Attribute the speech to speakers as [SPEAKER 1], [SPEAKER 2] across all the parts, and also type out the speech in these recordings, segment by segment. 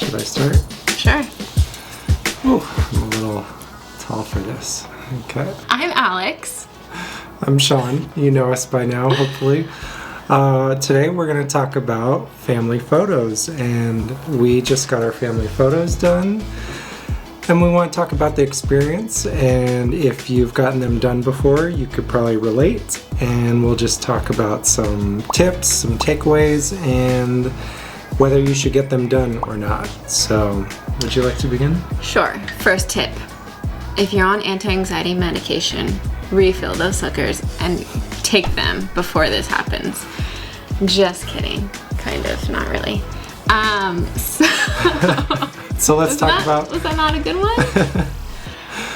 [SPEAKER 1] Should I start?
[SPEAKER 2] Sure.
[SPEAKER 1] Ooh, I'm a little tall for this. Okay.
[SPEAKER 2] I'm Alex.
[SPEAKER 1] I'm Sean. You know us by now, hopefully. Today we're going to talk about family photos, and we just got our family photos done. And we want to talk about the experience, and if you've gotten them done before, you could probably relate. And we'll just talk about some tips, some takeaways, and whether you should get them done or not. So, would you like to begin?
[SPEAKER 2] Sure. First tip. If you're on anti-anxiety medication, refill those suckers and take them before this happens. Just kidding. Kind of, not really.
[SPEAKER 1] So let's talk about...
[SPEAKER 2] Was that not a good one?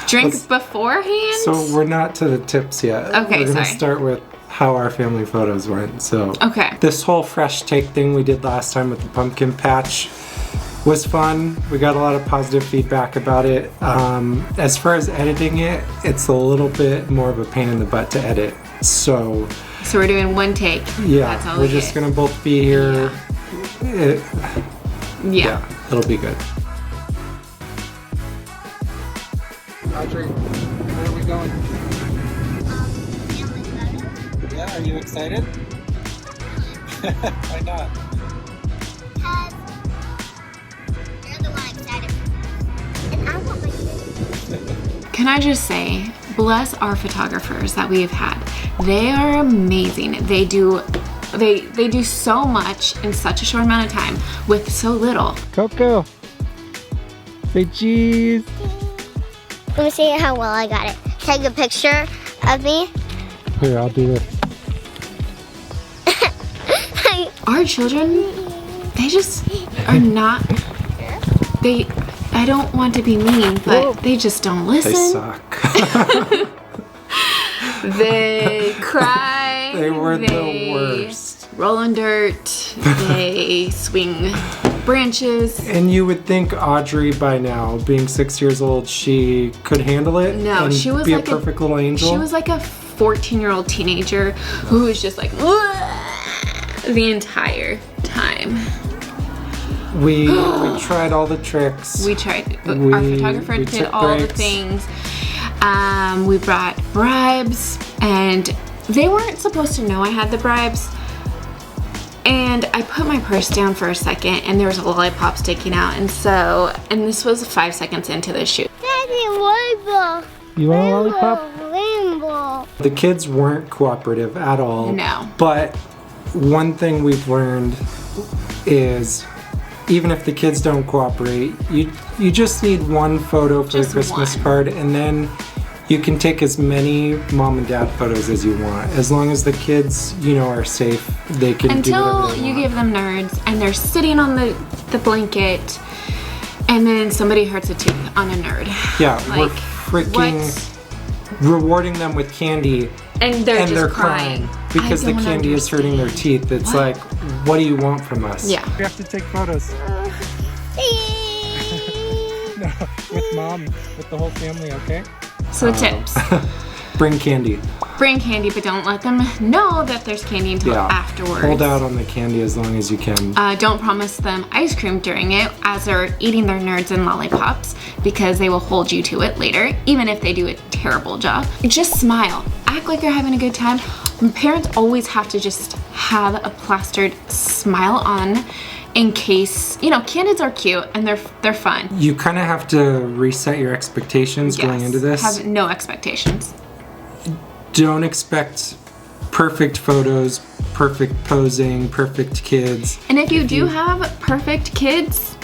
[SPEAKER 2] Drink beforehand?
[SPEAKER 1] So we're not to the tips yet.
[SPEAKER 2] Okay,
[SPEAKER 1] We're going to
[SPEAKER 2] sorry.
[SPEAKER 1] start with how our family photos went. So
[SPEAKER 2] Okay.
[SPEAKER 1] this whole fresh take thing we did last time with the pumpkin patch was fun. We got a lot of positive feedback about it. As far as editing it, it's a little bit more of a pain in the butt to edit. So
[SPEAKER 2] we're doing one take.
[SPEAKER 1] yeah,
[SPEAKER 2] That's all
[SPEAKER 1] we're
[SPEAKER 2] we
[SPEAKER 1] just
[SPEAKER 2] get.
[SPEAKER 1] going to both be here.
[SPEAKER 2] Yeah.
[SPEAKER 1] It'll be good. Audrey, where are we going? Yeah, are you excited? Why not?
[SPEAKER 3] They're the one excited. And I want my kids.
[SPEAKER 2] Can I just say, bless our photographers that we've had. They are amazing. They do so much in such a short amount of time with so little.
[SPEAKER 1] Coco, say cheese.
[SPEAKER 3] Let me see how well I got it. Take a picture of me.
[SPEAKER 1] Here, I'll do this.
[SPEAKER 2] Our children, they just are not, I don't want to be mean, but they just don't listen.
[SPEAKER 1] They suck.
[SPEAKER 2] They cry.
[SPEAKER 1] They were the worst.
[SPEAKER 2] Roll in dirt. They swing branches.
[SPEAKER 1] And you would think Audrey by now, being 6 years old, she could handle it.
[SPEAKER 2] No,
[SPEAKER 1] and
[SPEAKER 2] she was
[SPEAKER 1] be
[SPEAKER 2] like
[SPEAKER 1] a perfect little angel.
[SPEAKER 2] She was like a 14-year-old teenager who was just like the entire time.
[SPEAKER 1] We tried all the tricks.
[SPEAKER 2] We tried. Our
[SPEAKER 1] We
[SPEAKER 2] photographer did
[SPEAKER 1] took
[SPEAKER 2] all the
[SPEAKER 1] breaks.
[SPEAKER 2] things. We brought bribes, and they weren't supposed to know I had the bribes. And I put my purse down for a second, and there was a lollipop sticking out, and this was 5 seconds into the shoot.
[SPEAKER 3] Daddy, rainbow.
[SPEAKER 1] You want a lollipop?
[SPEAKER 3] Rainbow.
[SPEAKER 1] The kids weren't cooperative at all.
[SPEAKER 2] No.
[SPEAKER 1] But one thing we've learned is even if the kids don't cooperate, you just need one photo for
[SPEAKER 2] Just
[SPEAKER 1] the Christmas
[SPEAKER 2] one.
[SPEAKER 1] card, and then you can take as many mom and dad photos as you want. As long as the kids, are safe, they can do
[SPEAKER 2] Until
[SPEAKER 1] whatever they
[SPEAKER 2] you
[SPEAKER 1] want.
[SPEAKER 2] give them nerds, and they're sitting on the blanket, and then somebody hurts a tooth on a nerd.
[SPEAKER 1] Yeah, we're
[SPEAKER 2] Like,
[SPEAKER 1] freaking
[SPEAKER 2] what?
[SPEAKER 1] rewarding them with candy,
[SPEAKER 2] And they're
[SPEAKER 1] and
[SPEAKER 2] just
[SPEAKER 1] they're
[SPEAKER 2] crying.
[SPEAKER 1] because the
[SPEAKER 2] I don't
[SPEAKER 1] candy is hurting their
[SPEAKER 2] understand.
[SPEAKER 1] teeth. It's
[SPEAKER 2] What?
[SPEAKER 1] like, what do you want from us?
[SPEAKER 2] Yeah.
[SPEAKER 1] We have to take photos. No, with mom, with the whole family, okay?
[SPEAKER 2] So tips.
[SPEAKER 1] Bring candy.
[SPEAKER 2] Bring candy, but don't let them know that there's candy until
[SPEAKER 1] Yeah.
[SPEAKER 2] afterwards.
[SPEAKER 1] Hold out on the candy as long as you can.
[SPEAKER 2] Don't promise them ice cream during it as they're eating their nerds and lollipops, because they will hold you to it later, even if they do a terrible job. Just smile. Act like you're having a good time. Parents always have to just have a plastered smile on in case, candids are cute and they're fun.
[SPEAKER 1] You kind of have to reset your expectations going
[SPEAKER 2] Yes.
[SPEAKER 1] into this.
[SPEAKER 2] Have no expectations.
[SPEAKER 1] Don't expect perfect photos, perfect posing, perfect kids.
[SPEAKER 2] And if you do have perfect kids,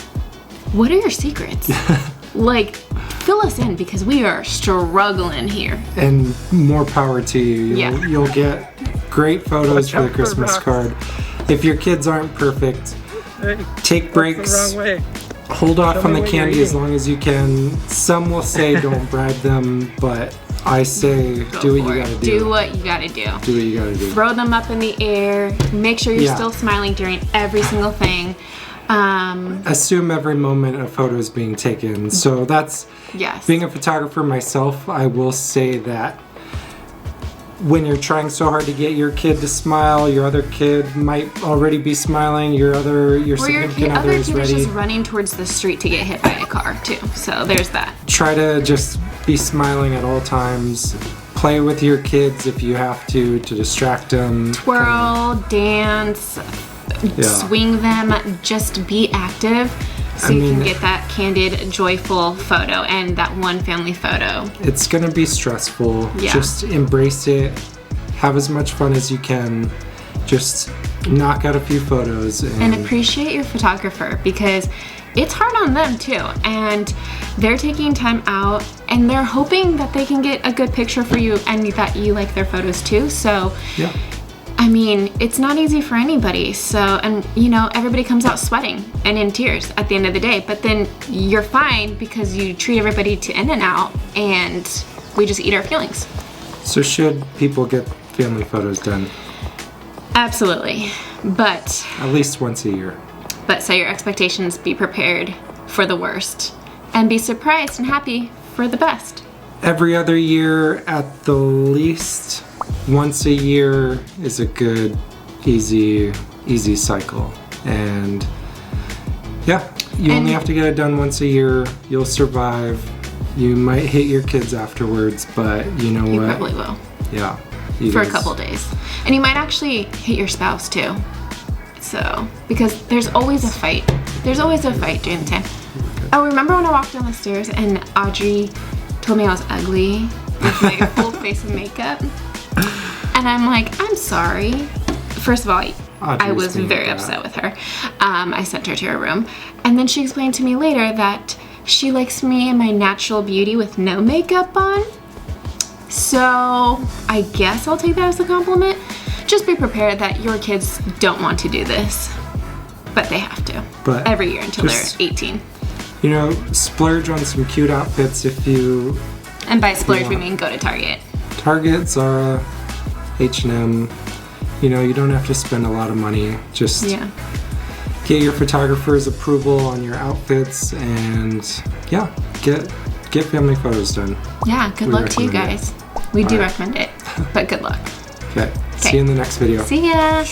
[SPEAKER 2] what are your secrets? Like, fill us in, because we are struggling here.
[SPEAKER 1] And more power to you.
[SPEAKER 2] Yeah.
[SPEAKER 1] You'll get great photos for the Christmas card. If your kids aren't perfect, take breaks. Hold off on the candy as long as you can. Some will say don't bribe them, but I say do what you gotta do.
[SPEAKER 2] Do what you gotta do.
[SPEAKER 1] Do what you gotta do.
[SPEAKER 2] Throw them up in the air. Make sure you're
[SPEAKER 1] Yeah.
[SPEAKER 2] still smiling during every single thing.
[SPEAKER 1] Assume every moment a photo is being taken. So that's
[SPEAKER 2] Yes.
[SPEAKER 1] being a photographer myself. I will say that when you're trying so hard to get your kid to smile, your other kid might already be smiling, your
[SPEAKER 2] Or your
[SPEAKER 1] significant other
[SPEAKER 2] other
[SPEAKER 1] is
[SPEAKER 2] kid is
[SPEAKER 1] ready.
[SPEAKER 2] just running towards the street to get hit by a car too. So there's that.
[SPEAKER 1] Try to just be smiling at all times. Play with your kids if you have to distract them.
[SPEAKER 2] Twirl, dance, swing them, just be active so you can get that candid, joyful photo and that one family photo.
[SPEAKER 1] It's gonna be stressful.
[SPEAKER 2] Yeah.
[SPEAKER 1] Just embrace it. Have as much fun as you can. Just knock out a few photos
[SPEAKER 2] And appreciate your photographer because it's hard on them too. And they're taking time out and they're hoping that they can get a good picture for you and that you like their photos too. So
[SPEAKER 1] yeah.
[SPEAKER 2] I mean, it's not easy for anybody. So, and you know, everybody comes out sweating and in tears at the end of the day, but then you're fine because you treat everybody to In-N-Out and we just eat our feelings.
[SPEAKER 1] So should people get family photos done?
[SPEAKER 2] Absolutely. But
[SPEAKER 1] At least once a year.
[SPEAKER 2] set your expectations, be prepared for the worst and be surprised and happy for the best.
[SPEAKER 1] Every other year at the least. Once a year is a good, easy cycle. And yeah, you only have to get it done once a year. You'll survive. You might hit your kids afterwards, but you know
[SPEAKER 2] You
[SPEAKER 1] what?
[SPEAKER 2] probably will.
[SPEAKER 1] Yeah. you
[SPEAKER 2] For a
[SPEAKER 1] guys-
[SPEAKER 2] couple days. And you might actually hit your spouse too. So, because there's always a fight. There's always a fight during the time. Oh, remember when I walked down the stairs and Audrey told me I was ugly with my full face of makeup? And I'm like, I'm sorry. First of all, I
[SPEAKER 1] Audrey's
[SPEAKER 2] was
[SPEAKER 1] being
[SPEAKER 2] very
[SPEAKER 1] bad.
[SPEAKER 2] upset with her. I sent her to her room. And then she explained to me later that she likes me in my natural beauty with no makeup on. So I guess I'll take that as a compliment. Just be prepared that your kids don't want to do this, but they have to.
[SPEAKER 1] But
[SPEAKER 2] every year until
[SPEAKER 1] just-
[SPEAKER 2] they're 18.
[SPEAKER 1] You know, splurge on some cute outfits if you
[SPEAKER 2] And by splurge, we
[SPEAKER 1] Yeah.
[SPEAKER 2] mean go to Target.
[SPEAKER 1] Target, Zara, H&M. You know, you don't have to spend a lot of money. Just
[SPEAKER 2] Yeah.
[SPEAKER 1] get your photographer's approval on your outfits and yeah, get family photos done.
[SPEAKER 2] Yeah, good
[SPEAKER 1] We
[SPEAKER 2] luck to you
[SPEAKER 1] recommend it.
[SPEAKER 2] guys. We do
[SPEAKER 1] All right.
[SPEAKER 2] recommend it, but good luck.
[SPEAKER 1] Okay. See you in the next video.
[SPEAKER 2] See ya.